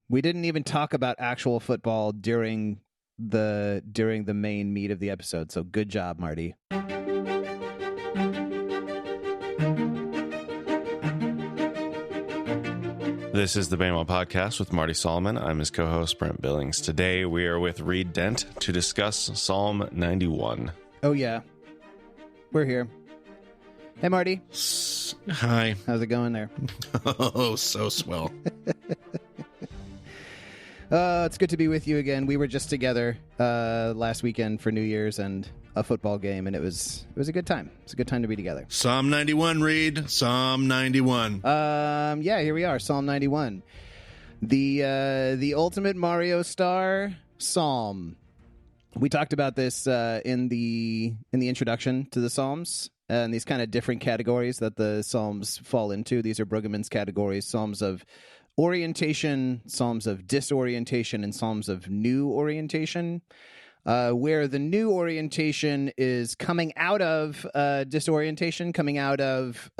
We didn't even talk about actual football during the main meat of the episode, so good job, Marty. This is the Bama Podcast with Marty Solomon. I'm his co-host, Brent Billings. Today we are with Reed Dent to discuss Psalm 91. Oh, yeah. We're here. Hey, Marty. Hi. How's it going there? Oh, so swell. It's good to be with you again. We were just together last weekend for New Year's and a football game, and it was a good time. It's a good time to be together. Psalm 91, Reed. Psalm 91. Yeah, here we are. Psalm 91. The ultimate Mario star psalm. We talked about this in the introduction to the Psalms, and these kind of different categories that the Psalms fall into. These are Brueggemann's categories: Psalms of orientation, Psalms of disorientation, and Psalms of new orientation. Where the new orientation is coming out of disorientation, coming out of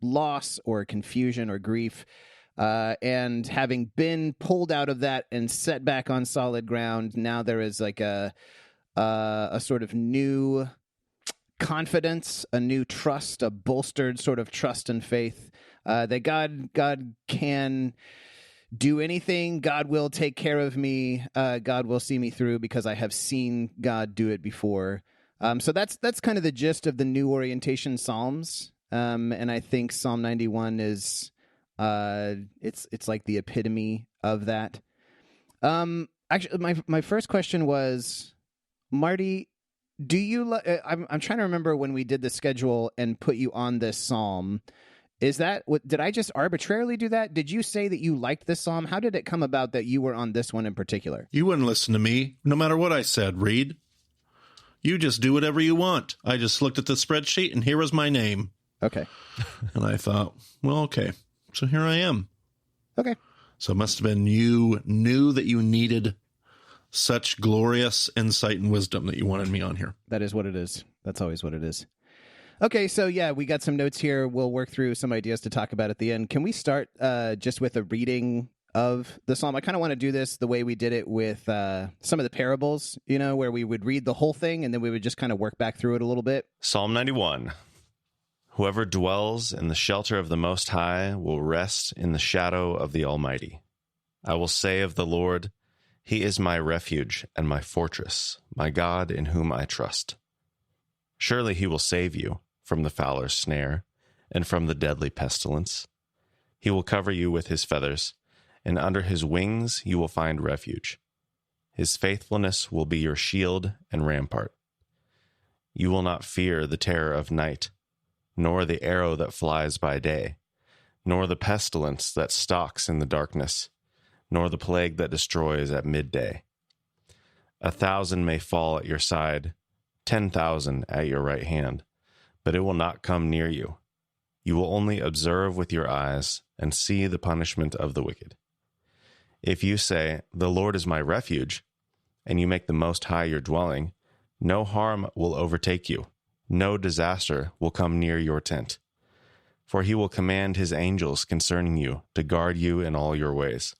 loss or confusion or grief, and having been pulled out of that and set back on solid ground, now there is like a sort of new confidence, a new trust, a bolstered sort of trust and faith that God can do anything. God will take care of me. God will see me through because I have seen God do it before. So that's kind of the gist of the new orientation Psalms. And I think Psalm 91 is it's like the epitome of that. Actually, my first question was, Marty, do you? I'm trying to remember when we did the schedule and put you on this psalm. Is that what? Did I just arbitrarily do that? Did you say that you liked this psalm? How did it come about that you were on this one in particular? You wouldn't listen to me, no matter what I said, Reed. You just do whatever you want. I just looked at the spreadsheet, and here was my name. Okay. And I thought, well, okay. So here I am. Okay. So it must have been you knew that you needed such glorious insight and wisdom that you wanted me on here. That is what it is. That's always what it is. Okay, so yeah, we got some notes here. We'll work through some ideas to talk about at the end. Can we start just with a reading of the psalm? I kind of want to do this the way we did it with some of the parables, where we would read the whole thing and then we would just kind of work back through it a little bit. Psalm 91. Whoever dwells in the shelter of the Most High will rest in the shadow of the Almighty. I will say of the Lord, He is my refuge and my fortress, my God in whom I trust. Surely He will save you from the fowler's snare and from the deadly pestilence. He will cover you with His feathers, and under His wings you will find refuge. His faithfulness will be your shield and rampart. You will not fear the terror of night, nor the arrow that flies by day, nor the pestilence that stalks in the darkness, nor the plague that destroys at midday. 1,000 may fall at your side, 10,000 at your right hand, but it will not come near you. You will only observe with your eyes and see the punishment of the wicked. If you say, "The Lord is my refuge," and you make the Most High your dwelling, no harm will overtake you, no disaster will come near your tent. For He will command His angels concerning you to guard you in all your ways.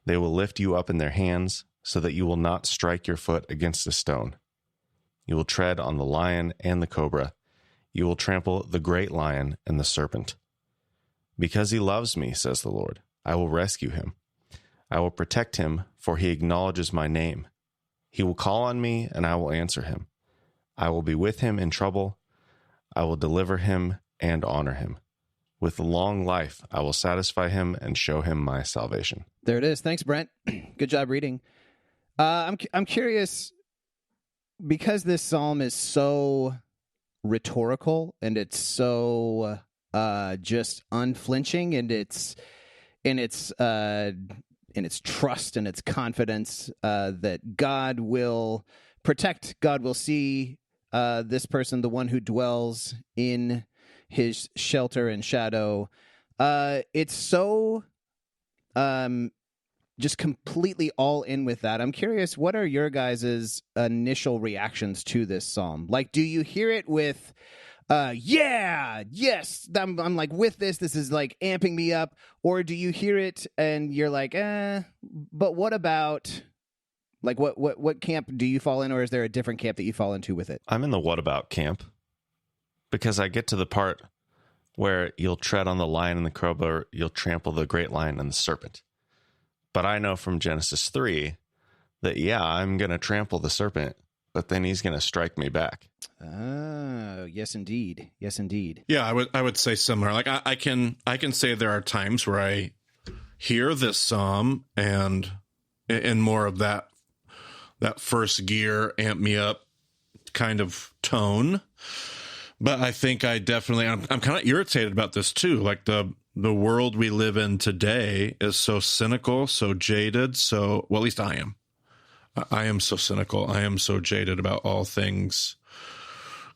They will lift you up in their hands so that you will not strike your foot against a stone. You will tread on the lion and the cobra. You will trample the great lion and the serpent. Because He loves me, says the Lord, I will rescue him. I will protect him, for he acknowledges my name. He will call on me, and I will answer him. I will be with him in trouble. I will deliver him and honor him. With long life, I will satisfy him and show him my salvation. There it is. Thanks, Brent. Good job reading. I'm curious, because this psalm is so rhetorical and it's so just unflinching in its trust and its confidence that God will protect, God will see this person, the one who dwells in His shelter and shadow. It's so just completely all in with that. I'm curious, what are your guys' initial reactions to this psalm? Like, do you hear it with yes, I'm like with this is like amping me up? Or do you hear it and you're like, but what about, like, what camp do you fall in, or is there a different camp that you fall into with it? I'm in the what about camp, because I get to the part where you'll tread on the lion and the cobra, you'll trample the great lion and the serpent. But I know from Genesis 3 that, I'm going to trample the serpent, but then he's going to strike me back. Oh, yes, indeed. Yes, indeed. Yeah, I would say similar. Like I can say there are times where I hear this psalm and more of that first gear, amp me up kind of tone. But I think I'm kind of irritated about this too. Like the world we live in today is so cynical, so jaded. So, well, at least I am. I am so cynical. I am so jaded about all things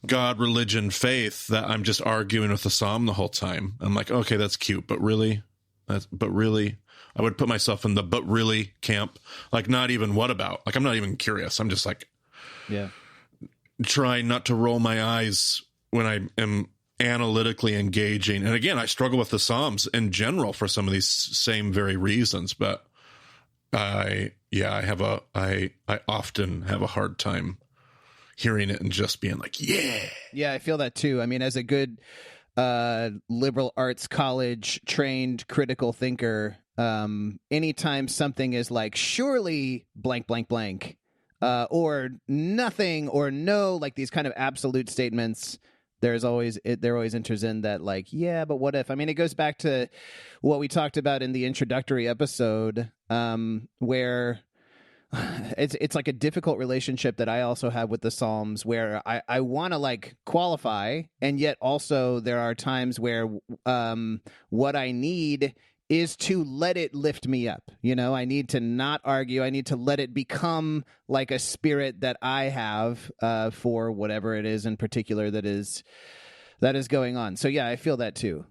God, religion, faith, that I'm just arguing with the psalm the whole time. I'm like, okay, that's cute, but really, I would put myself in the but really camp. Like, not even what about? Like, I'm not even curious. I'm just like, trying not to roll my eyes when I am analytically engaging. And again, I struggle with the Psalms in general for some of these same very reasons, but I often have a hard time hearing it and just being like, yeah, I feel that too. I mean, as a good liberal arts college trained critical thinker, anytime something is like, surely blank blank blank, or nothing or no, like these kind of absolute statements, there always enters in that, like, yeah, but what if? I mean, it goes back to what we talked about in the introductory episode, where it's like a difficult relationship that I also have with the Psalms, where I want to like qualify, and yet also there are times where what I need is to let it lift me up. You know, I need to not argue. I need to let it become like a spirit that I have for whatever it is in particular that is going on. So yeah, I feel that too.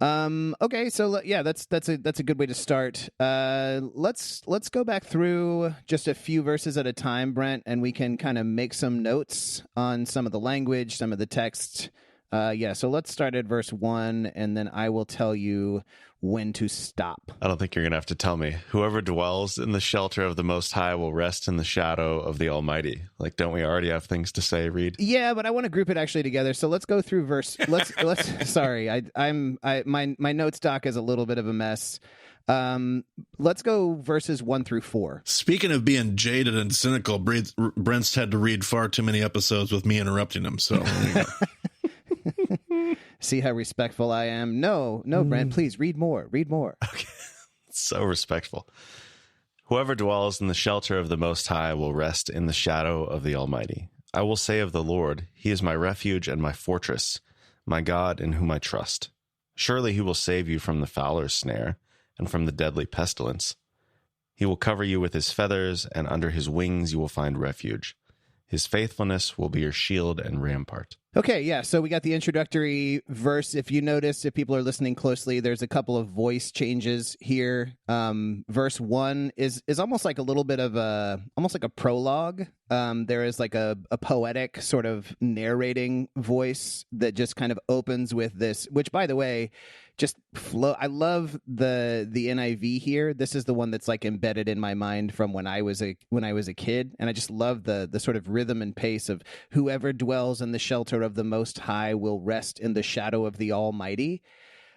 Okay, so that's a good way to start. Let's go back through just a few verses at a time, Brent, and we can kind of make some notes on some of the language, some of the text. So let's start at verse 1, and then I will tell you when to stop. I don't think you're going to have to tell me. Whoever dwells in the shelter of the Most High will rest in the shadow of the Almighty. Like, don't we already have things to say, Reed? Yeah, but I want to group it actually together. So let's go through let's sorry, my notes doc is a little bit of a mess. Let's go verses 1 through 4. Speaking of being jaded and cynical, Brent's had to read far too many episodes with me interrupting him. So there you go. See how respectful I am? No, Brent, please read more. Okay. So respectful. Whoever dwells in the shelter of the Most High will rest in the shadow of the Almighty. I will say of the Lord, He is my refuge and my fortress, my God in whom I trust. Surely He will save you from the fowler's snare and from the deadly pestilence. He will cover you with His feathers, and under His wings you will find refuge. His faithfulness will be your shield and rampart. Okay, yeah, so we got the introductory verse. If you notice, if people are listening closely, there's a couple of voice changes here. Verse 1 is almost like a little bit of almost like a prologue. There is like a poetic sort of narrating voice that just kind of opens with this, which, by the way, just flow. I love the NIV here. This is the one that's like embedded in my mind from when I was a kid, and I just love the sort of rhythm and pace of whoever dwells in the shelter of the Most High will rest in the shadow of the Almighty.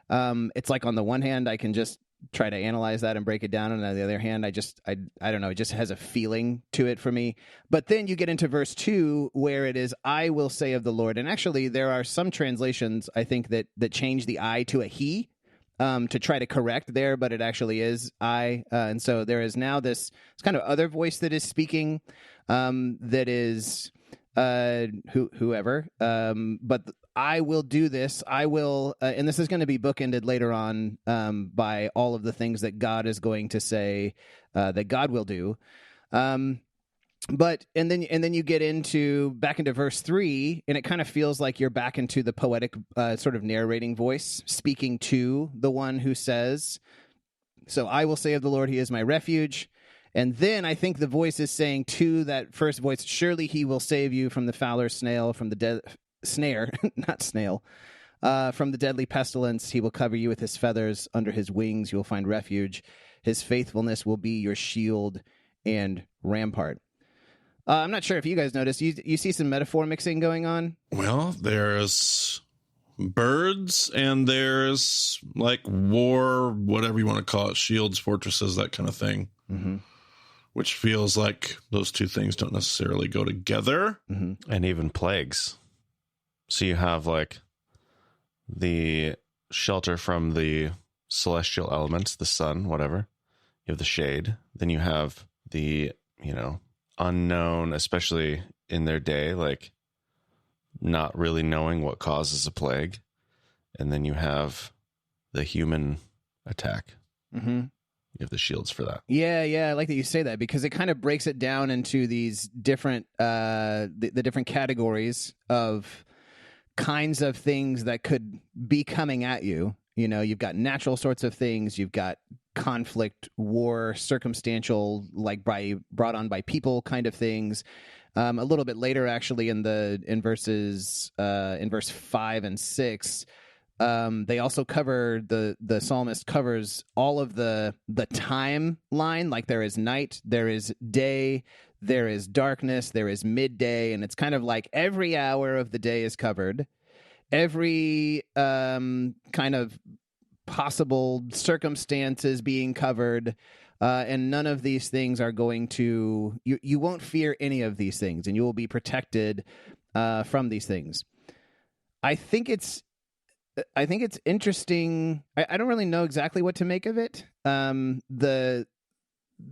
It's like, on the one hand, I can just try to analyze that and break it down, and on the other hand, I don't know, it just has a feeling to it for me. But then you get into verse 2, where it is, I will say of the Lord. And actually, there are some translations, I think, that change the I to a he, to try to correct there, but it actually is I. And so there is now this kind of other voice that is speaking, that is whoever, but I will do this. I will, and this is going to be bookended later on, by all of the things that God is going to say, that God will do. But and then you get back into verse 3, and it kind of feels like you're back into the poetic, sort of narrating voice speaking to the one who says, so I will say of the Lord, He is my refuge. And then I think the voice is saying to that first voice, surely He will save you from the fowler's snail, from the snare, not snail. From the deadly pestilence, he will cover you with his feathers. Under his wings, you will find refuge. His faithfulness will be your shield and rampart. I'm not sure if you guys noticed. You see some metaphor mixing going on? Well, there's birds and there's like war, whatever you want to call it, shields, fortresses, that kind of thing. Mm-hmm. Which feels like those two things don't necessarily go together. Mm-hmm. And even plagues. So you have like the shelter from the celestial elements, the sun, whatever. You have the shade. Then you have the, unknown, especially in their day, like not really knowing what causes a plague. And then you have the human attack. Mm-hmm. You have the shields for that. Yeah, I like that you say that because it kind of breaks it down into these different, the different categories of kinds of things that could be coming at you. You've got natural sorts of things. You've got conflict, war, circumstantial, like brought on by people kind of things. A little bit later, actually, in verse 5 and 6, they also cover the psalmist covers all of the timeline. Like there is night, there is day, there is darkness, there is midday, and it's kind of like every hour of the day is covered. Every kind of possible circumstances being covered, and none of these things are going to you won't fear any of these things, and you will be protected from these things. I think it's interesting. I don't really know exactly what to make of it.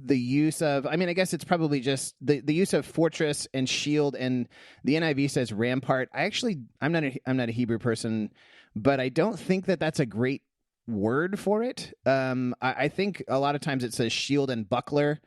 The use of, I guess it's probably just the use of fortress and shield, and the NIV says rampart. I'm not a Hebrew person, but I don't think that that's a great word for it. I think a lot of times it says shield and buckler,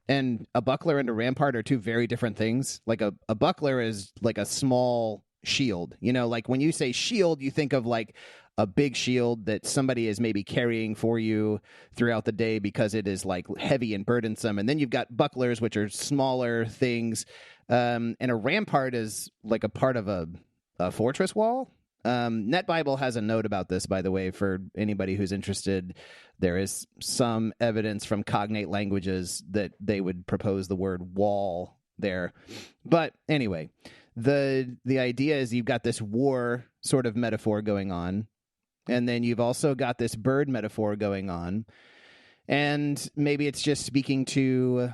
and a buckler and a rampart are two very different things. Like a buckler is like a small shield. Like when you say shield, you think of like a big shield that somebody is maybe carrying for you throughout the day because it is like heavy and burdensome. And then you've got bucklers, which are smaller things. And a rampart is like a part of a fortress wall. NetBible has a note about this, by the way, for anybody who's interested. There is some evidence from cognate languages that they would propose the word wall there. But anyway, the idea is you've got this war sort of metaphor going on. And then you've also got this bird metaphor going on. And maybe it's just speaking to,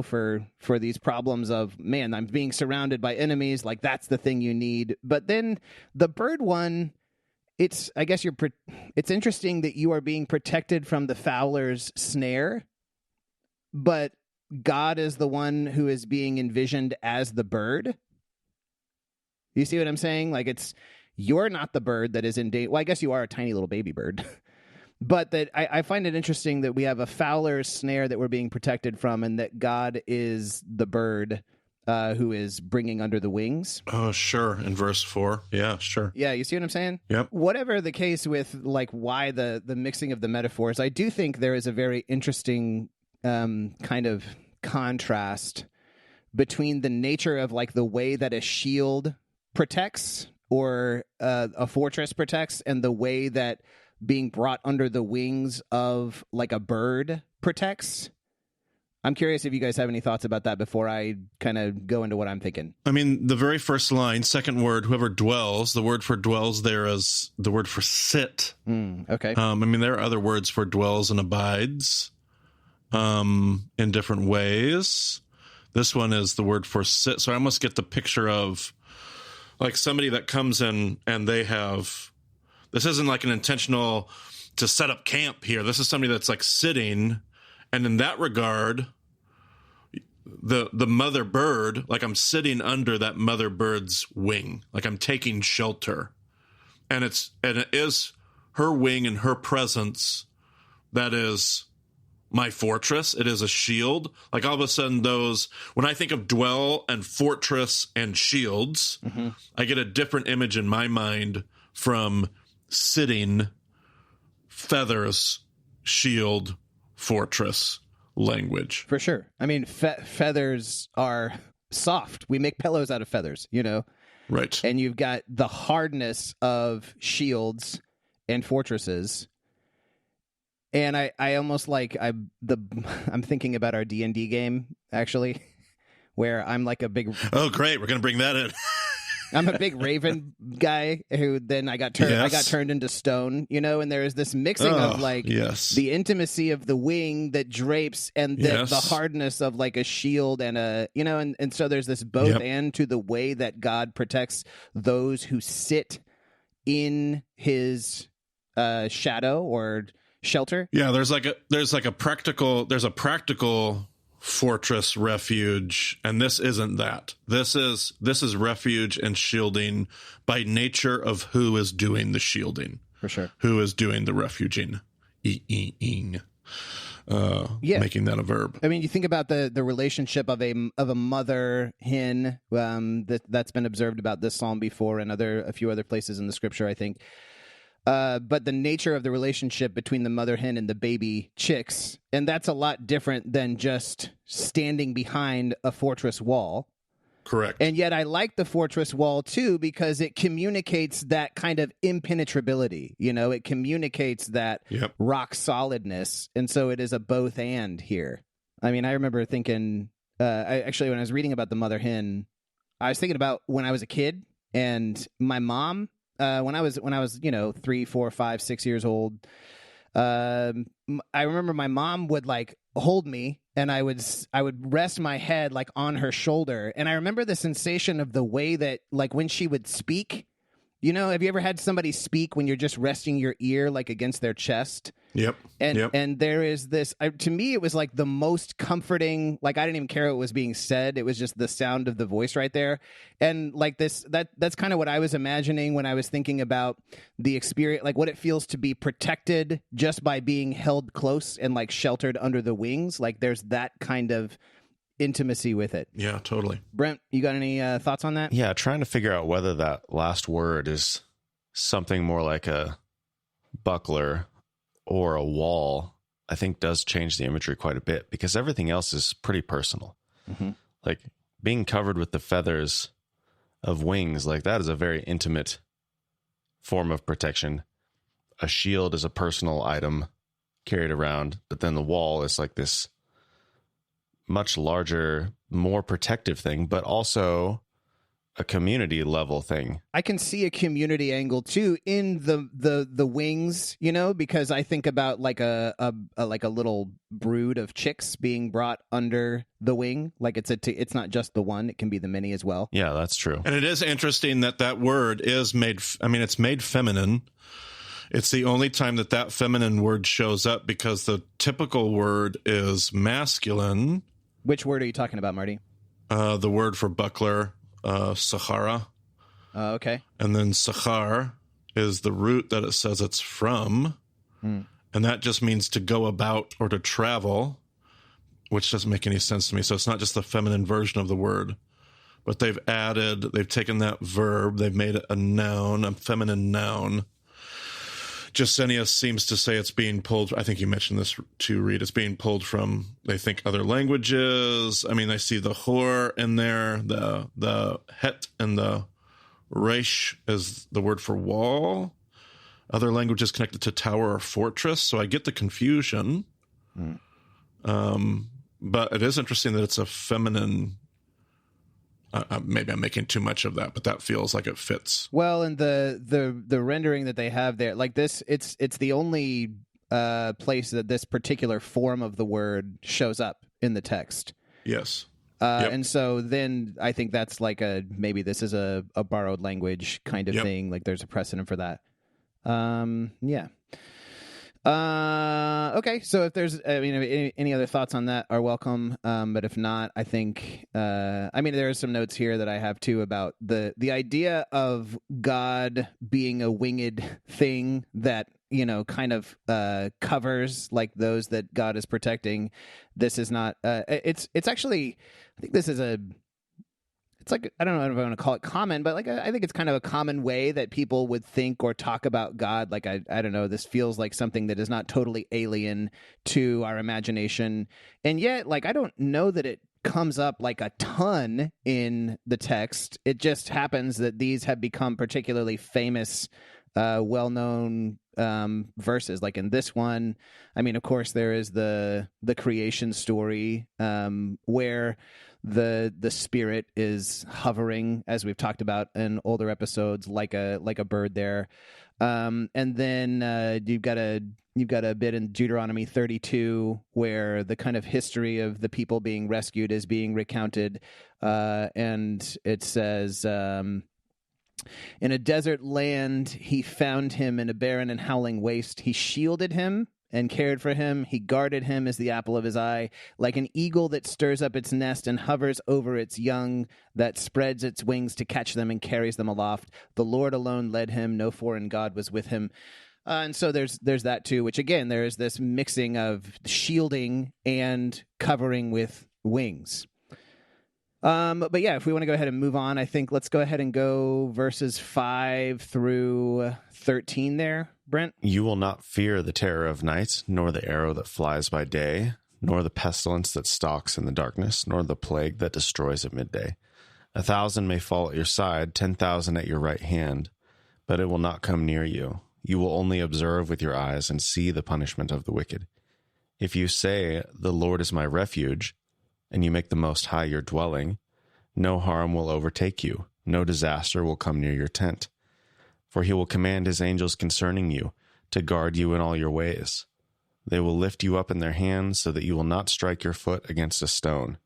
for these problems of, man, I'm being surrounded by enemies. Like, that's the thing you need. But then the bird one, it's interesting that you are being protected from the fowler's snare. But God is the one who is being envisioned as the bird. You see what I'm saying? Like, you're not the bird that is in danger. Well, I guess you are a tiny little baby bird. But that I find it interesting that we have a fowler's snare that we're being protected from, and that God is the bird who is bringing under the wings. Oh, sure. In verse 4. Yeah, sure. Yeah, you see what I'm saying? Yep. Whatever the case with like why the mixing of the metaphors, I do think there is a very interesting kind of contrast between the nature of like the way that a shield protects or a fortress protects, and the way that being brought under the wings of like a bird protects. I'm curious if you guys have any thoughts about that before I kind of go into what I'm thinking. The very first line, second word, whoever dwells, the word for dwells there is the word for sit. Okay. There are other words for dwells and abides in different ways. This one is the word for sit. So I almost get the picture of like somebody that comes in and they have, this isn't like an intentional to set up camp here. This is somebody that's like sitting, and in that regard, the mother bird, like I'm sitting under that mother bird's wing, like I'm taking shelter, and it is her wing and her presence that is my fortress. It is a shield. Like all of a sudden when I think of dwell and fortress and shields, I get a different image in my mind from sitting, feathers, shield, fortress language. For sure. Feathers are soft. We make pillows out of feathers, Right. And you've got the hardness of shields and fortresses. And I almost like I'm thinking about our D&D game, actually, where I'm like a big... Oh, great. We're going to bring that in. I'm a big raven guy who then I got turned into stone, and there is this mixing of like the intimacy of the wing that drapes and the hardness of like a shield and and so there's this both and to the way that God protects those who sit in his shadow or shelter. Yeah, there's a practical fortress refuge, and this isn't that. This is refuge and shielding by nature of who is doing the shielding, for sure, who is doing the refuging, making that a verb. I mean, you think about the relationship of a mother hen that's been observed about this psalm before and a few other places in the scripture, I think. But the nature of the relationship between the mother hen and the baby chicks, and that's a lot different than just standing behind a fortress wall. Correct. And yet I like the fortress wall, too, because it communicates that kind of impenetrability. It communicates that rock solidness. And so it is a both and here. I mean, I remember thinking, when I was reading about the mother hen, I was thinking about when I was a kid and my mom... When I was 3, 4, 5, 6 years old, I remember my mom would like hold me and I would rest my head like on her shoulder, and I remember the sensation of the way that like when she would speak. Have you ever had somebody speak when you're just resting your ear like against their chest? Yep. And there is this, to me, it was like the most comforting, like I didn't even care what was being said. It was just the sound of the voice right there. And like that's kind of what I was imagining when I was thinking about the experience, like what it feels to be protected just by being held close and like sheltered under the wings. Like there's that kind of intimacy with it. Yeah, totally. Brent, you got any thoughts on that? Yeah, trying to figure out whether that last word is something more like a buckler or a wall, I think does change the imagery quite a bit, because everything else is pretty personal. Mm-hmm. Like being covered with the feathers of wings, like that is a very intimate form of protection. A shield is a personal item carried around, but then the wall is like this much larger, more protective thing, but also a community level thing. I can see a community angle too in the wings, because I think about like a little brood of chicks being brought under the wing. Like it's not just the one; it can be the many as well. Yeah, that's true. And it is interesting that word is made. I mean, it's made feminine. It's the only time that feminine word shows up, because the typical word is masculine. Which word are you talking about, Marty? The word for buckler, Sahara. Okay. And then Sahar is the root that it says it's from. And that just means to go about or to travel, which doesn't make any sense to me. So it's not just the feminine version of the word, but they've taken that verb, they've made it a noun, a feminine noun. Jusenius seems to say it's being pulled. I think you mentioned this too, Reed. It's being pulled from, they think, other languages. I mean, I see the hor in there. The het and the resh is the word for wall. Other languages connected to tower or fortress. So I get the confusion. But it is interesting that it's a feminine. Maybe I'm making too much of that, but that feels like it fits. Well, and the rendering that they have there, like this, it's the only place that this particular form of the word shows up in the text. Yes. And so then I think that's like maybe this is a borrowed language kind of thing. Like there's a precedent for that. Yeah. Okay, so if there's, any other thoughts on that are welcome. But if not, I think, there are some notes here that I have too about the idea of God being a winged thing that, kind of covers like those that God is protecting. This is not, it's actually, I think this is it's like, I don't know if I want to call it common, but like I think it's kind of a common way that people would think or talk about God. Like, I don't know, this feels like something that is not totally alien to our imagination. And yet, like, I don't know that it comes up like a ton in the text. It just happens that these have become particularly famous, well-known verses. Like in this one, I mean, of course, there is the creation story where the spirit is hovering, as we've talked about in older episodes, like a bird there. And then you've got a bit in Deuteronomy 32 where the kind of history of the people being rescued is being recounted, and it says, in a desert land he found him, in a barren and howling waste he shielded him and cared for him. He guarded him as the apple of his eye, like an eagle that stirs up its nest and hovers over its young, that spreads its wings to catch them and carries them aloft. The Lord alone led him. No foreign god was with him. And so there's that too, which again, there is this mixing of shielding and covering with wings. But yeah, if we want to go ahead and move on, I think let's go ahead and go verses 5 through 13 there, Brent. You will not fear the terror of night, nor the arrow that flies by day, nor the pestilence that stalks in the darkness, nor the plague that destroys at midday. 1,000 may fall at your side, 10,000 at your right hand, but it will not come near you. You will only observe with your eyes and see the punishment of the wicked. If you say, the Lord is my refuge, and you make the Most High your dwelling, no harm will overtake you, no disaster will come near your tent. For he will command his angels concerning you, to guard you in all your ways. They will lift you up in their hands, so that you will not strike your foot against a stone.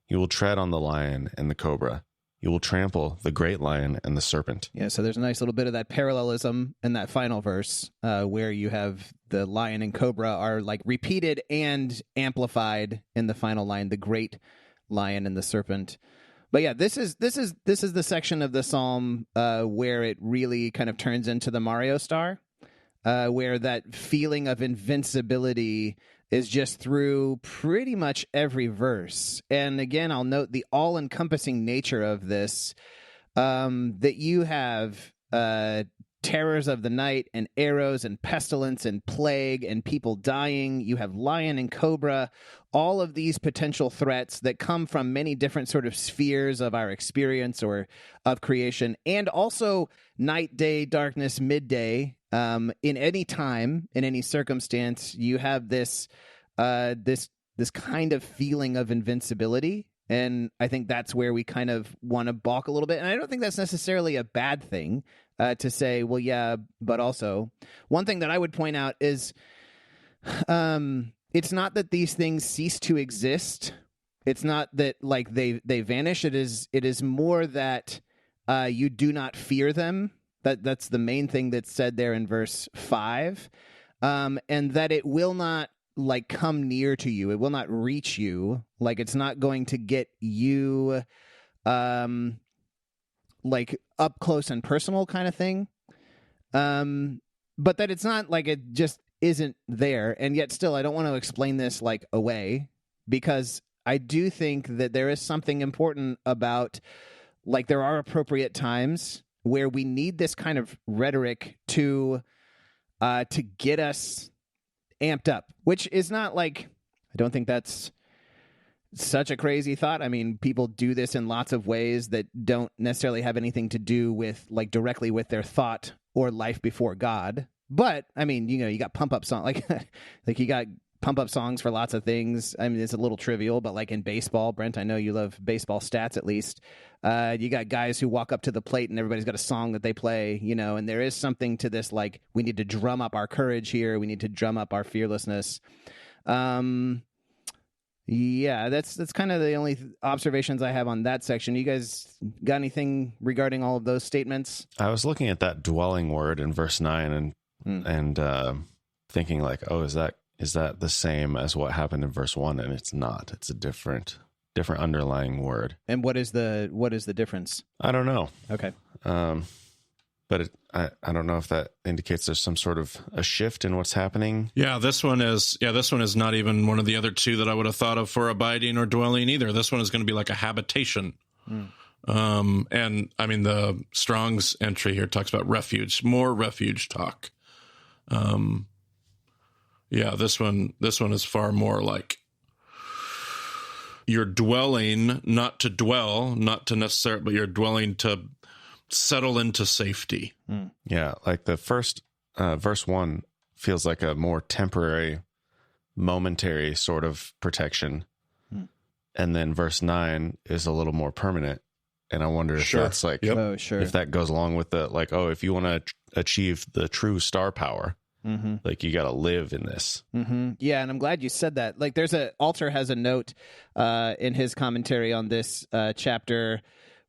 You will tread on the lion and the cobra. You will trample the great lion and the serpent. Yeah, so there's a nice little bit of that parallelism in that final verse, where you have the lion and cobra are like repeated and amplified in the final line, the great lion and the serpent. But yeah, this is the section of the psalm where it really kind of turns into the Mario star, where that feeling of invincibility is just through pretty much every verse. And again, I'll note the all-encompassing nature of this, that you have terrors of the night and arrows and pestilence and plague and people dying. You have lion and cobra, all of these potential threats that come from many different sort of spheres of our experience or of creation, and also night, day, darkness, midday. In any time, in any circumstance, you have this kind of feeling of invincibility. And I think that's where we kind of want to balk a little bit. And I don't think that's necessarily a bad thing, to say, well, yeah, but also one thing that I would point out is, it's not that these things cease to exist. It's not that like they vanish. It is more that you do not fear them. That's the main thing that's said there in verse 5, and that it will not like come near to you. It will not reach you. Like it's not going to get you, like up close and personal kind of thing. But that it's not like it just isn't there. And yet still, I don't want to explain this like away, because I do think that there is something important about, like, there are appropriate times where we need this kind of rhetoric to get us amped up, which is not like, I don't think that's such a crazy thought. I mean, people do this in lots of ways that don't necessarily have anything to do with like directly with their thought or life before God. But I mean, you know, you got pump up song, like you got pump up songs for lots of things. I mean, it's a little trivial, but like in baseball, Brent, I know you love baseball stats at least. You got guys who walk up to the plate and everybody's got a song that they play, you know, and there is something to this, like, we need to drum up our courage here. We need to drum up our fearlessness. Yeah, that's kind of the only observations I have on that section. You guys got anything regarding all of those statements? I was looking at that dwelling word in verse 9 and thinking like, oh, is that the same as what happened in verse 1? And it's not. It's a different underlying word. And what is the difference? I don't know. Okay. But I don't know if that indicates there's some sort of a shift in what's happening. This one is not even one of the other two that I would have thought of for abiding or dwelling either. This one is going to be like a habitation. And I mean, the Strong's entry here talks about refuge, more refuge talk. This one is far more like, you're dwelling not to dwell, not to necessarily, but you're dwelling to settle into safety. Yeah, like the first verse 1 feels like a more temporary, momentary sort of protection. And then verse 9 is a little more permanent. And I wonder if that's like, Oh, sure. if that goes along with the, like, oh, if you want to achieve the true star power, like you got to live in this. Yeah, and I'm glad you said that. Like, Alter has a note in his commentary on this chapter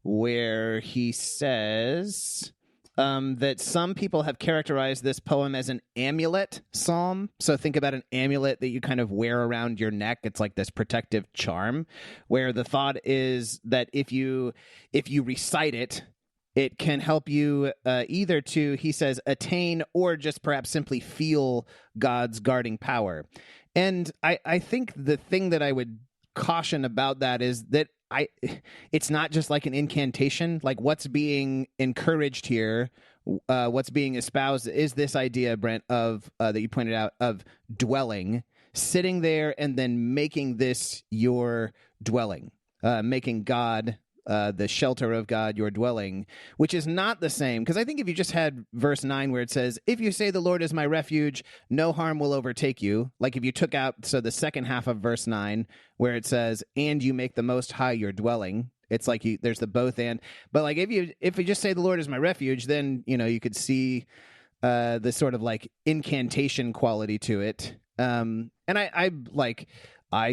where he says that some people have characterized this poem as an amulet psalm. So think about an amulet that you kind of wear around your neck. It's like this protective charm, where the thought is that if you recite it, it can help you either to, he says, attain or just perhaps simply feel God's guarding power. And I think the thing that I would caution about that is that it's not just like an incantation. Like, what's being encouraged here, what's being espoused is this idea, Brent, of that you pointed out, of dwelling, sitting there and then making this your dwelling, making God the shelter of God, your dwelling, which is not the same. Because I think if you just had verse 9 where it says, if you say the Lord is my refuge, no harm will overtake you. Like if you took out, so the second half of verse 9 where it says, and you make the Most High your dwelling. It's like there's the both and. But like if you just say the Lord is my refuge, then, you could see the sort of like incantation quality to it. And I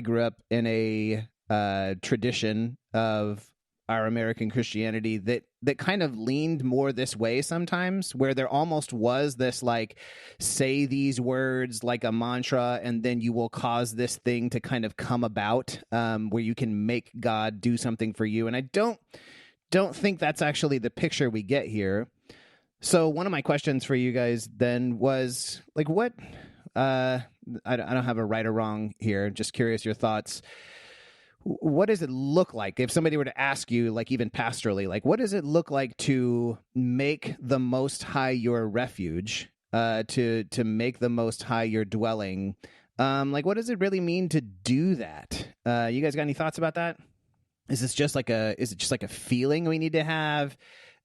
grew up in a tradition of our American Christianity that kind of leaned more this way sometimes, where there almost was this like, say these words like a mantra, and then you will cause this thing to kind of come about, where you can make God do something for you. And I don't think that's actually the picture we get here. So one of my questions for you guys then was like, what, I don't have a right or wrong here. Just curious your thoughts. What does it look like if somebody were to ask you, like even pastorally, like what does it look like to make the Most High your refuge, to make the Most High your dwelling? Like what does it really mean to do that? You guys got any thoughts about that? Is it just like a feeling we need to have?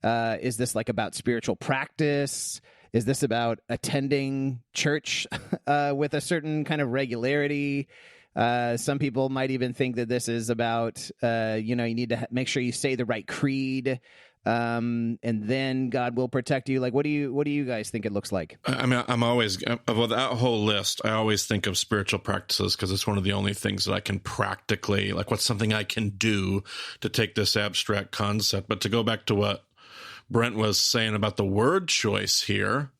Is this like about spiritual practice? Is this about attending church with a certain kind of regularity? Some people might even think that this is about, you need to make sure you say the right creed, and then God will protect you. Like, what do you guys think it looks like? I mean, I'm always, of that whole list, I always think of spiritual practices because it's one of the only things that I can practically, like what's something I can do to take this abstract concept. But to go back to what Brent was saying about the word choice here,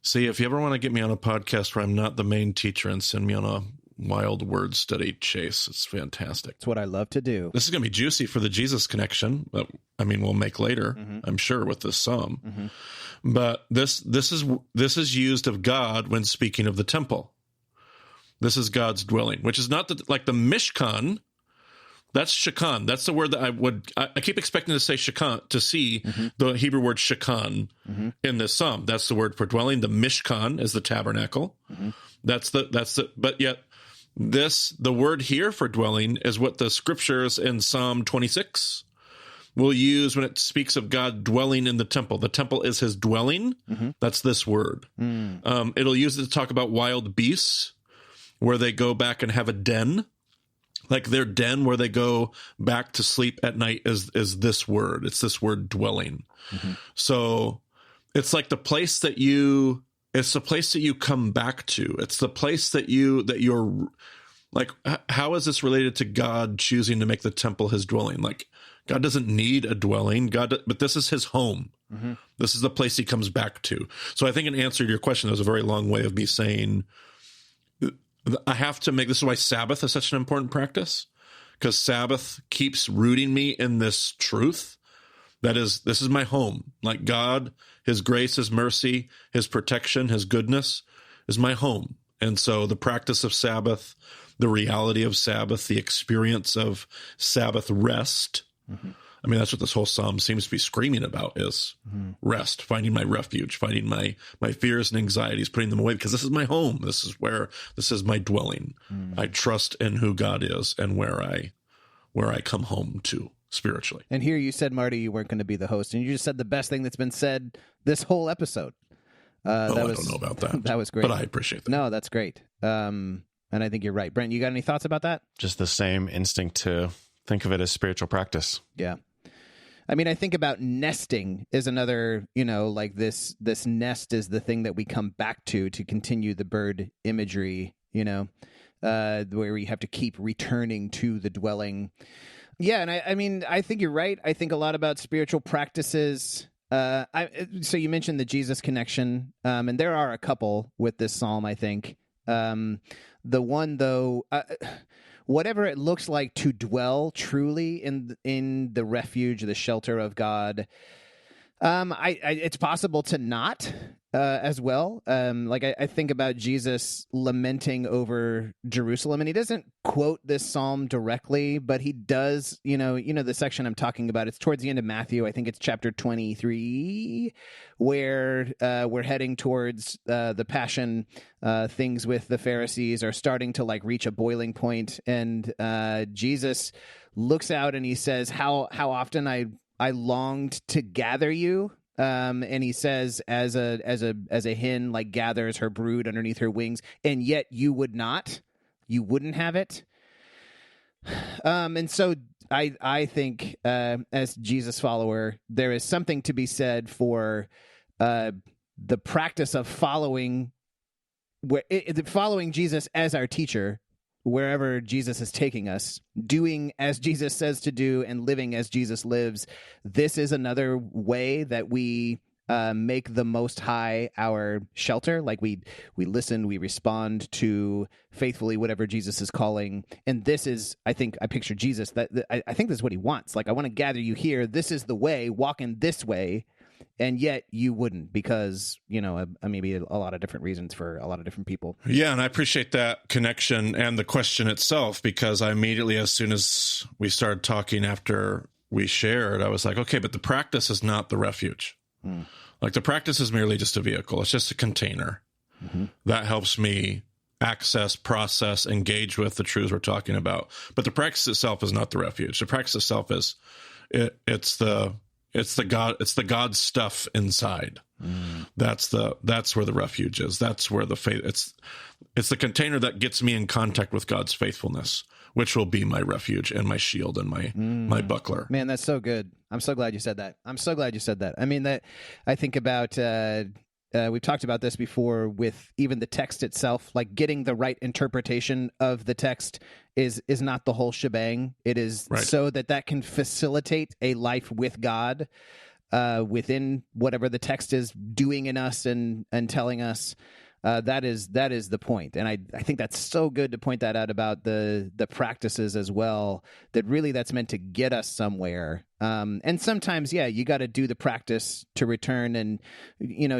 see, if you ever want to get me on a podcast where I'm not the main teacher and send me on a wild word study chase, it's fantastic. It's what I love to do. This is going to be juicy for the Jesus connection, but I mean, we'll make later, I'm sure, with this psalm. But this is used of God when speaking of the temple. This is God's dwelling, which is not like the Mishkan. That's Shekan. That's the word that I keep expecting to say Shekan, to see the Hebrew word Shekan in this psalm. That's the word for dwelling. The Mishkan is the tabernacle. But yet the word here for dwelling is what the scriptures in Psalm 26 will use when it speaks of God dwelling in the temple. The temple is his dwelling. That's this word. It'll use it to talk about wild beasts, where they go back and have a den. Like their den where they go back to sleep at night is this word. It's this word dwelling. So it's like the place that you come back to. It's the place that you're like, how is this related to God choosing to make the temple his dwelling? Like God doesn't need a dwelling, but this is his home. This is the place he comes back to. So I think in answer to your question, there's a very long way of me saying, I have to this is why Sabbath is such an important practice, because Sabbath keeps rooting me in this truth. This is my home. Like God, his grace, his mercy, his protection, his goodness is my home. And so the practice of Sabbath, the reality of Sabbath, the experience of Sabbath rest. I mean, that's what this whole psalm seems to be screaming about is rest, finding my refuge, finding my fears and anxieties, putting them away, because this is my home. This is my dwelling. I trust in who God is and where I where I come home to spiritually. And here you said, Marty, you weren't going to be the host, and you just said the best thing that's been said this whole episode. I don't know about that. That was great. But I appreciate that. No, that's great. And I think you're right. Brent, you got any thoughts about that? Just the same instinct to think of it as spiritual practice. Yeah. I mean, I think about nesting is another, like this nest is the thing that we come back to continue the bird imagery, where we have to keep returning to the dwelling. Yeah. And I mean, I think you're right. I think a lot about spiritual practices. So you mentioned the Jesus connection, and there are a couple with this psalm, I think. The one, though, whatever it looks like to dwell truly in the refuge, the shelter of God, it's possible to not as well. I think about Jesus lamenting over Jerusalem, and he doesn't quote this psalm directly, but he does. The section I'm talking about. It's towards the end of Matthew. I think it's chapter 23, where we're heading towards the Passion. Things with the Pharisees are starting to reach a boiling point, and Jesus looks out and he says, "How often I longed to gather you." And he says, as a hen gathers her brood underneath her wings, and yet you wouldn't have it. And so I think, as Jesus follower, there is something to be said for the practice of following Jesus as our teacher, wherever Jesus is taking us, doing as Jesus says to do and living as Jesus lives. This is another way that we make the Most High our shelter. We listen, we respond to faithfully whatever Jesus is calling. And this is, I think, I picture Jesus, I think this is what he wants. I want to gather you here. This is the way, walk in this way. And yet you wouldn't, because, maybe a lot of different reasons for a lot of different people. Yeah, and I appreciate that connection and the question itself, because I immediately, as soon as we started talking after we shared, I was like, okay, but the practice is not the refuge. The practice is merely just a vehicle. It's just a container that helps me access, process, engage with the truths we're talking about. But the practice itself is not the refuge. The practice itself is, it's the God stuff inside. That's where the refuge is. That's where the faith. It's the container that gets me in contact with God's faithfulness, which will be my refuge and my shield and my buckler. Man, that's so good. I'm so glad you said that. I mean, that I think about. We've talked about this before with even the text itself, getting the right interpretation of the text is not the whole shebang. It is right. So that can facilitate a life with God within whatever the text is doing in us and telling us. That is the point. And I think that's so good to point that out about the practices as well, that really that's meant to get us somewhere. And sometimes, you got to do the practice to return, and,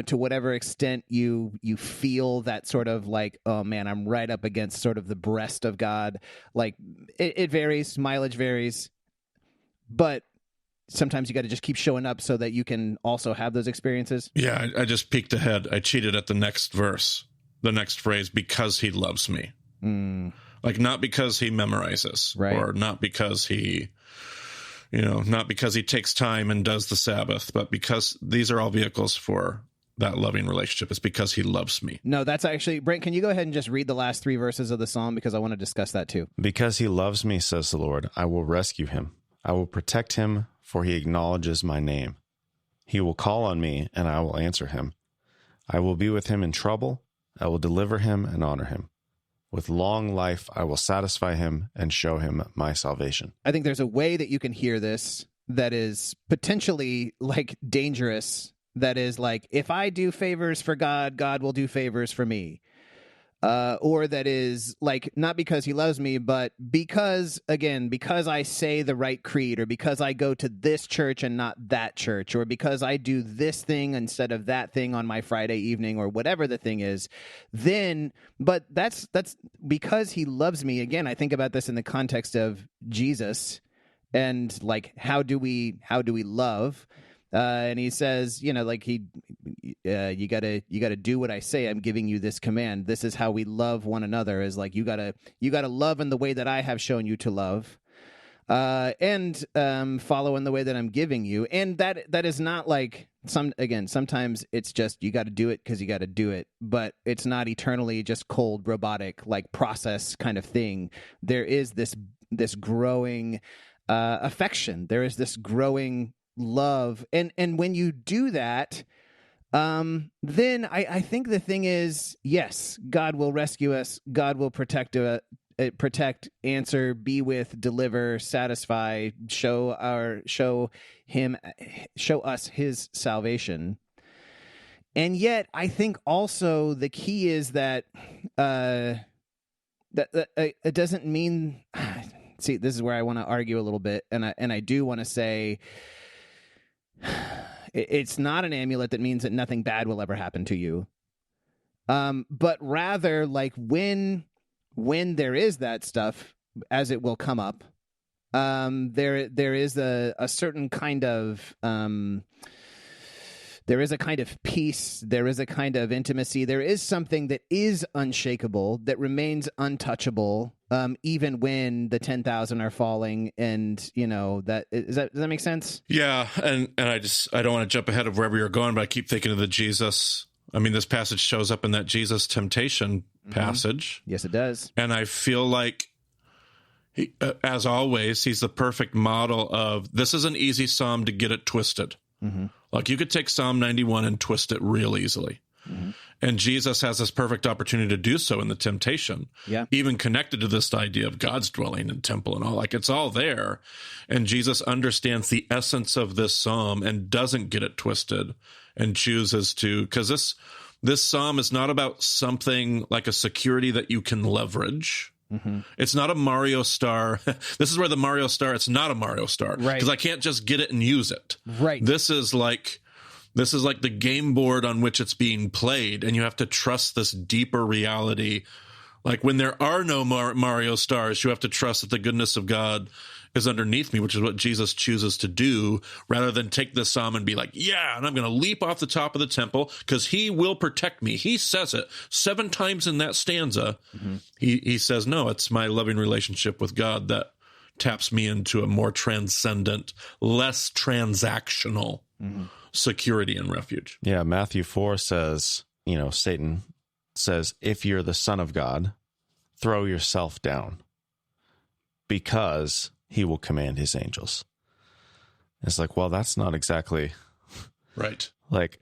to whatever extent you feel that sort of oh man, I'm right up against sort of the breast of God. It varies, mileage varies, but sometimes you got to just keep showing up so that you can also have those experiences. Yeah, I just peeked ahead. I cheated at the next verse, the next phrase, because he loves me. Not because he memorizes, right. Or not because he, not because he takes time and does the Sabbath, but because these are all vehicles for that loving relationship. It's because he loves me. No, that's actually, Brent, can you go ahead and just read the last 3 verses of the psalm, because I want to discuss that too. Because he loves me, says the Lord, I will rescue him. I will protect him, for he acknowledges my name. He will call on me, and I will answer him. I will be with him in trouble. I will deliver him and honor him. With long life, I will satisfy him and show him my salvation. I think there's a way that you can hear this that is potentially dangerous. That is if I do favors for God, God will do favors for me. Or that is not because he loves me, but because I say the right creed, or because I go to this church and not that church, or because I do this thing instead of that thing on my Friday evening, or whatever the thing is, but that's because he loves me. Again, I think about this in the context of Jesus and how do we love? And he says, you gotta do what I say. I'm giving you this command. This is how we love one another, is you gotta love in the way that I have shown you to love. and follow in the way that I'm giving you. And that is not like sometimes it's just you got to do it because you got to do it, but it's not eternally just cold robotic like process kind of thing. There is this growing affection. There is this growing love, and when you do that, then I think the thing is, yes, God will rescue us. God will protect, answer, be with, deliver, satisfy, show us his salvation. And yet, I think also the key is that it doesn't mean. See, this is where I want to argue a little bit, and I do want to say. It's not an amulet that means that nothing bad will ever happen to you. But rather, like when there is that stuff, as it will come up, there is a certain kind of there is a kind of peace, there is a kind of intimacy, there is something that is unshakable, that remains untouchable, even when the 10,000 are falling, and does that make sense? Yeah, and I don't want to jump ahead of wherever you're going, but I keep thinking of the Jesus. I mean, this passage shows up in that Jesus temptation passage. Yes, it does. And I feel like, as always, he's the perfect model of this is an easy psalm to get it twisted. Mm-hmm. Like you could take Psalm 91 and twist it real easily. Mm-hmm. And Jesus has this perfect opportunity to do so in the temptation. Yeah. Even connected to this idea of God's dwelling in temple and all, like it's all there. And Jesus understands the essence of this psalm and doesn't get it twisted and chooses to, because this psalm is not about something like a security that you can leverage. Mm-hmm. It's not a Mario Star. This is where the Mario Star, it's not a Mario Star. Right. Because I can't just get it and use it. Right. This is like the game board on which it's being played, and you have to trust this deeper reality. Like when there are no Mario Stars, you have to trust that the goodness of God is underneath me, which is what Jesus chooses to do, rather than take this psalm and be like, yeah, and I'm going to leap off the top of the temple because he will protect me. He says it 7 times in that stanza. Mm-hmm. He says, no, it's my loving relationship with God that taps me into a more transcendent, less transactional security and refuge. Yeah, Matthew 4 says, Satan says, if you're the Son of God, throw yourself down because he will command his angels. It's like, well, that's not exactly right. Like,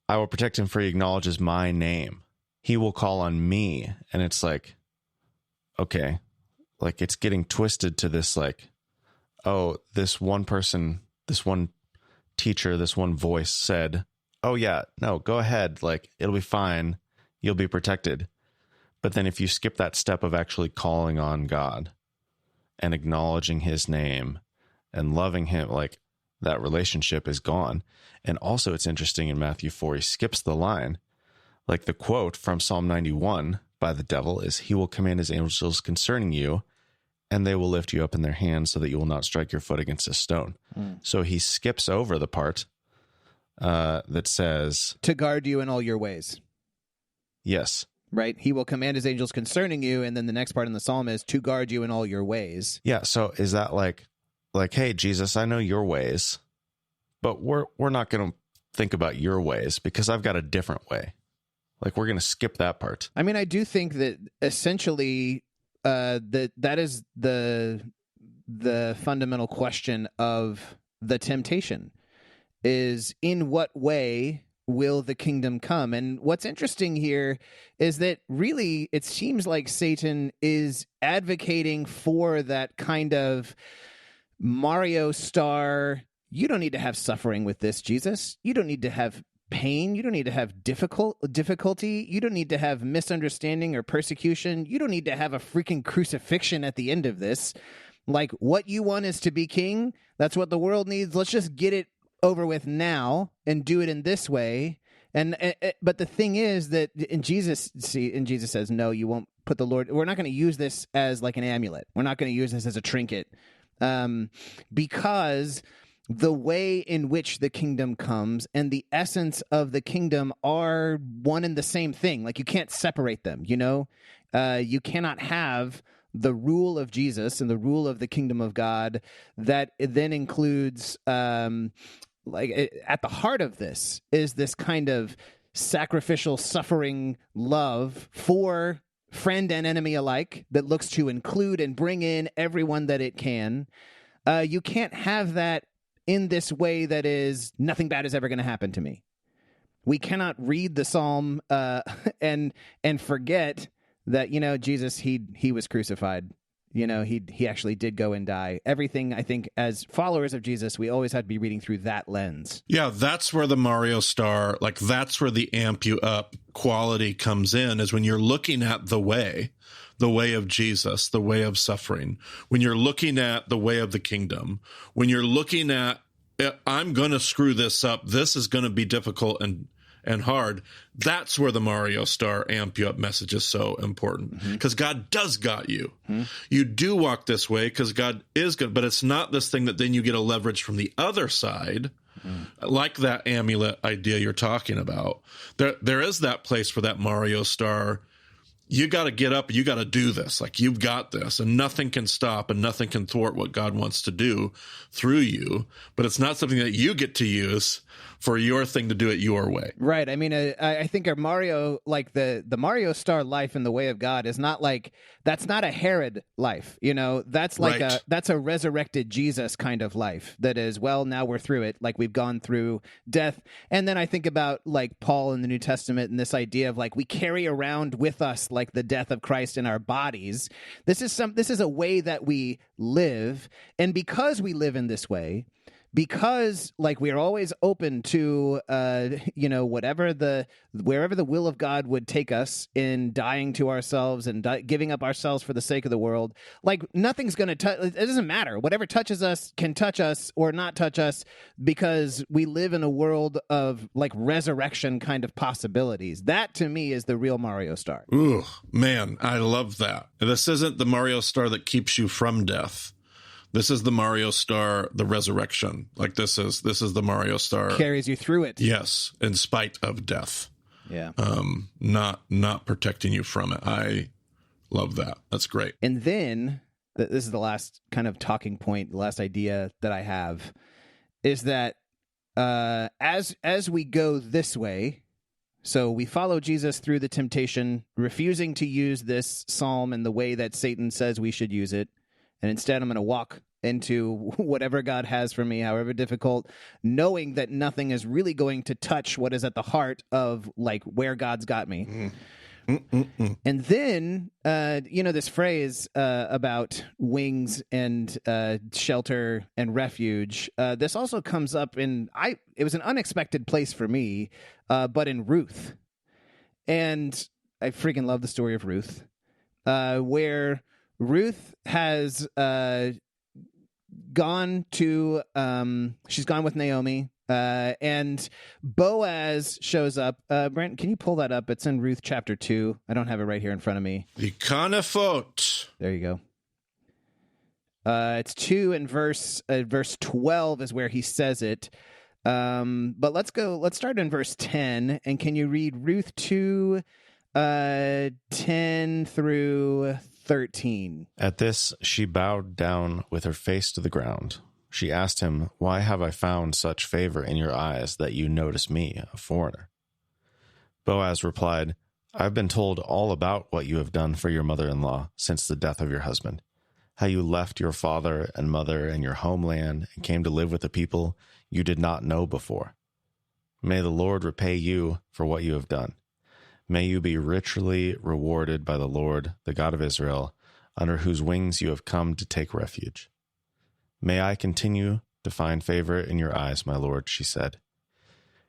I will protect him for he acknowledges my name. He will call on me. And it's like, okay, like it's getting twisted to this, like, oh, this one person, this one teacher, this one voice said, oh yeah, no, go ahead. Like, it'll be fine. You'll be protected. But then if you skip that step of actually calling on God and acknowledging his name and loving him, like that relationship is gone. And also it's interesting in Matthew 4, he skips the line. Like the quote from Psalm 91 by the devil is, he will command his angels concerning you, and they will lift you up in their hands so that you will not strike your foot against a stone. So he skips over the part that says, to guard you in all your ways. Yes. Right? He will command his angels concerning you, and then the next part in the psalm is to guard you in all your ways. Yeah, so is that like, hey, Jesus, I know your ways, but we're not going to think about your ways because I've got a different way. Like, we're going to skip that part. I mean, I do think that essentially that is the fundamental question of the temptation is, in what way will the kingdom come? And what's interesting here is that really it seems like Satan is advocating for that kind of Mario Star. You don't need to have suffering with this, Jesus. You don't need to have pain. You don't need to have difficulty. You don't need to have misunderstanding or persecution. You don't need to have a freaking crucifixion at the end of this. Like, what you want is to be king. That's what the world needs. Let's just get it over with now and do it in this way. But the thing is that Jesus says, no, you won't put the Lord. We're not going to use this as like an amulet. We're not going to use this as a trinket, because the way in which the kingdom comes and the essence of the kingdom are one and the same thing. Like, you can't separate them. You cannot have the rule of Jesus and the rule of the kingdom of God, that it then includes, at the heart of this is this kind of sacrificial, suffering love for friend and enemy alike that looks to include and bring in everyone that it can. You can't have that in this way that is nothing bad is ever going to happen to me. We cannot read the psalm and forget that, Jesus, he was crucified. He actually did go and die. Everything, I think, as followers of Jesus, we always have to be reading through that lens. Yeah, that's where the Mario star, that's where the amp you up quality comes in, is when you're looking at the way of Jesus, the way of suffering, when you're looking at the way of the kingdom, when you're looking at, I'm going to screw this up, this is going to be difficult and hard. That's where the Mario star amp you up message is so important, because God does got you. You do walk this way because God is good, but it's not this thing that then you get a leverage from the other side, like that amulet idea you're talking about. There is that place for that Mario star. You got to get up. You got to do this. You've got this, and nothing can stop and nothing can thwart what God wants to do through you. But it's not something that you get to use for your thing to do it your way. Right. I mean, I think our Mario, the Mario star life in the way of God is not that's not a Herod life. That's Right. that's a resurrected Jesus kind of life that is, well, now we're through it. We've gone through death. And then I think about Paul in the New Testament and this idea of we carry around with us the death of Christ in our bodies. This is a way that we live. And because we live in this way, because we are always open to wherever the will of God would take us in dying to ourselves and giving up ourselves for the sake of the world, nothing's going to touch. It doesn't matter. Whatever touches us can touch us or not touch us, because we live in a world of resurrection kind of possibilities. That to me is the real Mario star. Ooh, man, I love that. This isn't the Mario star that keeps you from death. This is the Mario star, the resurrection. This is the Mario star. Carries you through it. Yes, in spite of death. Yeah. Not protecting you from it. I love that. That's great. And then, this is the last kind of talking point, the last idea that I have, is that as we go this way, so we follow Jesus through the temptation, refusing to use this psalm in the way that Satan says we should use it, and instead, I'm going to walk into whatever God has for me, however difficult, knowing that nothing is really going to touch what is at the heart of where God's got me. And then, this phrase about wings and shelter and refuge, this also comes up it was an unexpected place for me, but in Ruth. And I freaking love the story of Ruth, where Ruth has gone with Naomi, and Boaz shows up. Brent, can you pull that up? It's in Ruth chapter 2. I don't have it right here in front of me. The Kanafot. There you go. It's 2 and verse 12 is where he says it. But let's start in verse 10. And can you read Ruth 2, 10 through 13. At this, she bowed down with her face to the ground. She asked him, "Why have I found such favor in your eyes that you notice me, a foreigner?" Boaz replied, "I've been told all about what you have done for your mother-in-law since the death of your husband, how you left your father and mother and your homeland and came to live with a people you did not know before. May the Lord repay you for what you have done. May you be richly rewarded by the Lord, the God of Israel, under whose wings you have come to take refuge. May I continue to find favor in your eyes, my Lord," she said.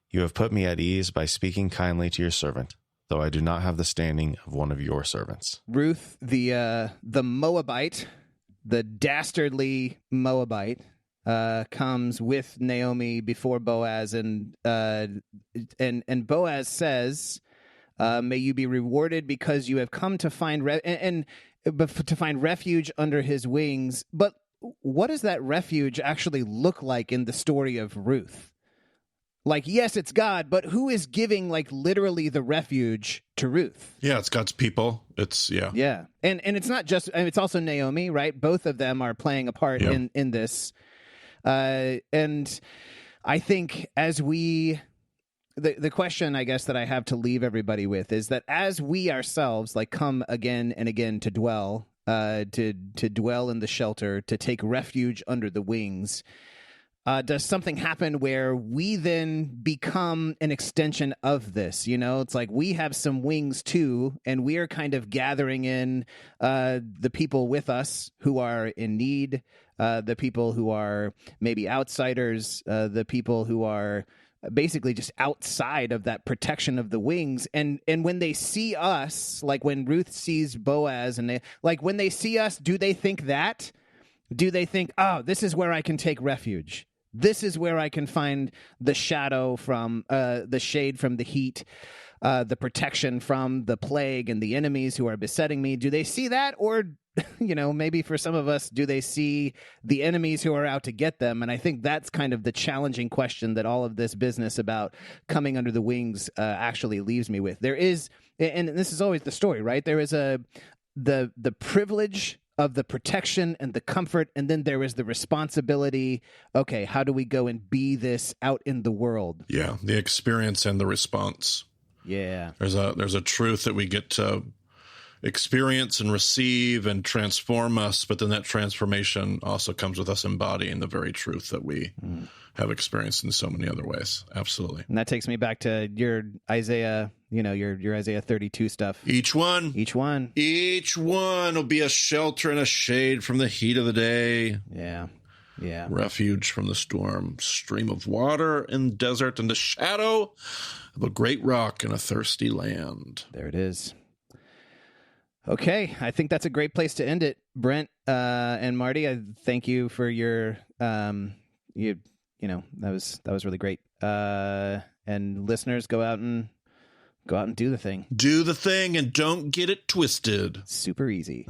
"You have put me at ease by speaking kindly to your servant, though I do not have the standing of one of your servants." Ruth, the Moabite, the dastardly Moabite, comes with Naomi before Boaz, and Boaz says, "May you be rewarded because you have come to find to find refuge under his wings." But what does that refuge actually look like in the story of Ruth? Like, yes, it's God, but who is giving like literally the refuge to Ruth? Yeah, it's God's people. It's Yeah. And it's not just, it's also Naomi, right? Both of them are playing a part in this. And I think as we, the question I guess that I have to leave everybody with is that as we ourselves like come again and again to dwell in the shelter, to take refuge under the wings, does something happen where we then become an extension of this? You know, it's like we have some wings too, and we are kind of gathering in the people with us who are in need, the people who are maybe outsiders, the people who are basically just outside of that protection of the wings. And when they see us, like when Ruth sees Boaz, and they like when they see us, do they think that? Do they think, oh, this is where I can take refuge? This is where I can find the shadow from the shade from the heat, the protection from the plague and the enemies who are besetting me. Do they see that? Or, you know, maybe for some of us, do they see the enemies who are out to get them? And I think that's kind of the challenging question that all of this business about coming under the wings actually leaves me with. There is, and this is always the story, right? There is the privilege of the protection and the comfort, and then there is the responsibility. Okay, how do we go and be this out in the world? Yeah, the experience and the response. Yeah. There's a truth that we get to experience and receive and transform us, but then that transformation also comes with us embodying the very truth that we have experienced in so many other ways. Absolutely. And that takes me back to your Isaiah, you know, your Isaiah 32 stuff. Each one will be a shelter and a shade from the heat of the day. Yeah. Refuge from the storm, stream of water in desert, and the shadow of a great rock in a thirsty land. There it is. Okay, I think that's a great place to end it. Brent and Marty, I thank you for your you know, that was really great. And listeners, go out and do the thing. Do the thing and don't get it twisted. Super easy.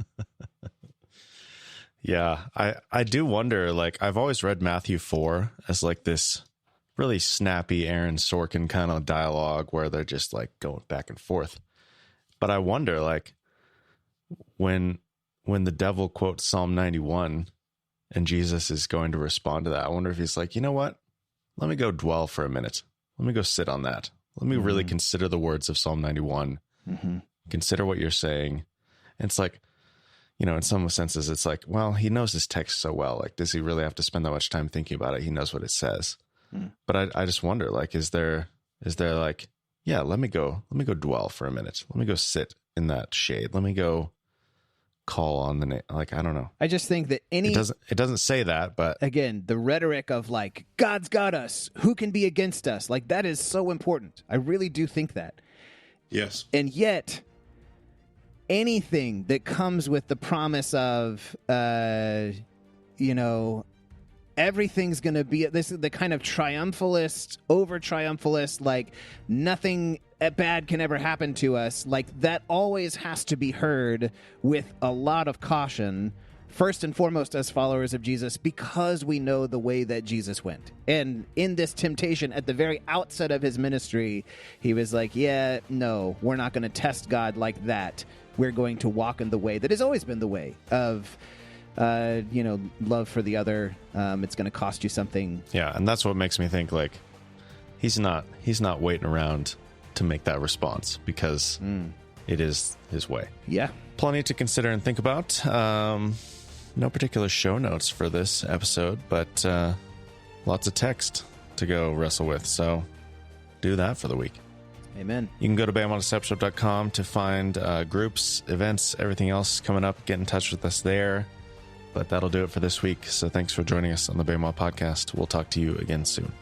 Yeah, I do wonder, like, I've always read Matthew 4 as like this really snappy Aaron Sorkin kind of dialogue where they're just like going back and forth. But I wonder, like, when the devil quotes Psalm 91 and Jesus is going to respond to that, I wonder if he's like, you know what? Let me go dwell for a minute. Let me go sit on that. Let me really consider the words of Psalm 91. Consider what you're saying. And it's like, you know, in some senses, it's like, well, he knows his text so well. Like, does he really have to spend that much time thinking about it? He knows what it says. But I just wonder, like, is there like, yeah, let me go dwell for a minute. Let me go sit in that shade. Let me go call on the name. Like, I don't know. I just think that it doesn't say that, but again, the rhetoric of like, God's got us, who can be against us? Like, that is so important. I really do think that. Yes. And yet, anything that comes with the promise of, you know, everything's going to be, this is the kind of triumphalist, over-triumphalist, like nothing bad can ever happen to us. Like, that always has to be heard with a lot of caution, first and foremost as followers of Jesus, because we know the way that Jesus went. And in this temptation, at the very outset of his ministry, he was like, yeah, no, we're not going to test God like that. We're going to walk in the way that has always been the way of, you know, love for the other. It's going to cost you something. Yeah, and that's what makes me think, like, he's not waiting around to make that response, because it is his way. Yeah. Plenty to consider and think about. No particular show notes for this episode, but lots of text to go wrestle with. So do that for the week. Amen. You can go to BamOnDeception.com to find groups, events, everything else coming up. Get in touch with us there. But that'll do it for this week. So thanks for joining us on the BAMWA podcast. We'll talk to you again soon.